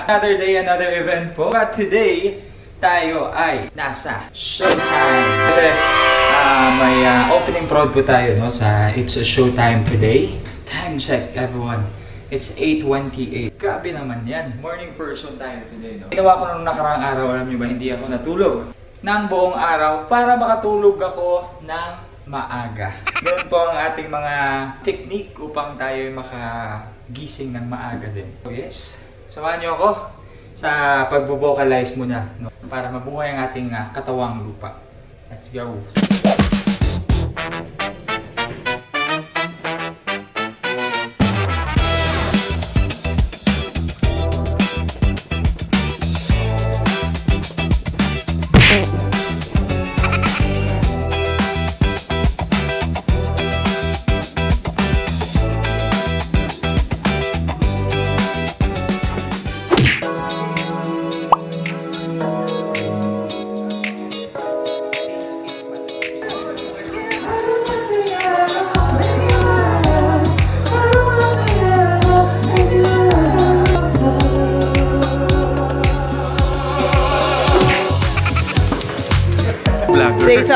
Another day, another event po. But today, tayo ay nasa Showtime. Kasi may opening prod po tayo no, sa It's a Showtime today. Time check, everyone. It's 8:28. Grabe naman yan. Morning person tayo today, no? Ginawa ko nung nakaraang araw, alam niyo ba, hindi ako natulog ng buong araw para makatulog ako ng maaga. Ganun po ang ating mga technique upang tayo makagising ng maaga din. So yes, samahan niyo ako sa pagbo-vocalize muna, no? Para mabuhay ang ating katawang lupa. Let's go!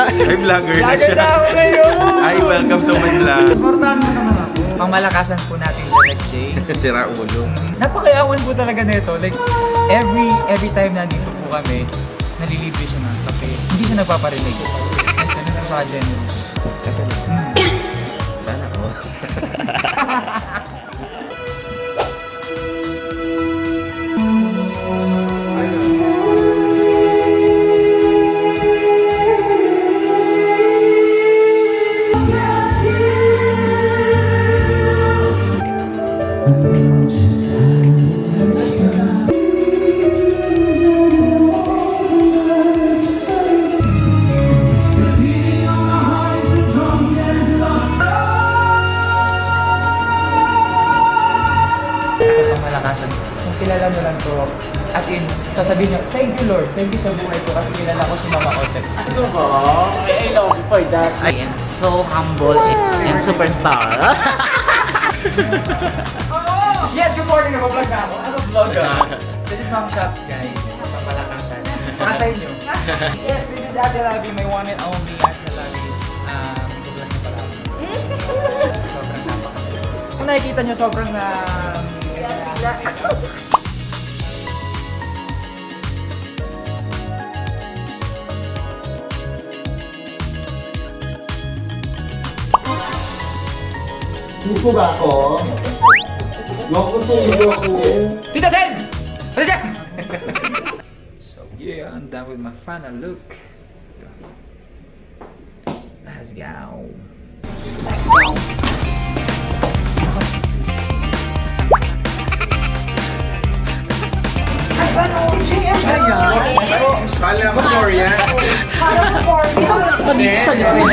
Ay, vlogger na siya. Ay, welcome to my vlog. Importante naman ako. Pangmalakasan po natin Direct J. Sira ulo. Napakayawan po talaga nito. Like, every time nandito po kami, nalilibre siya ng kape. Hindi siya nagpaparinig. Ano lang sa generous. Sana ako. Kung kilala nyo lang to, as in, sasabihin nyo, thank you Lord, thank you sa buhay ko kasi kilala ko si Mama Otep. Ano ba? I love you for that. I am so humble and superstar. Yes, good morning! Nag-vlog na ako. I'm a vlogger. This is Mom Shops, guys. Papalakasan. Pakatay nyo. Yes, this is Ate Lavi, my one and only Ate Lavi. Nag-vlog na pala ako. Sobrang napakaganda. Kung nakikita nyo, sobrang Gusto ba ako? Gusto ako. Tita Ten! Ano siya? So yeah, I'm done with my final look. Let's go. Let's go. Si JM ba yan? Kala ko sorry yan. Ito wala pa dito sa likod.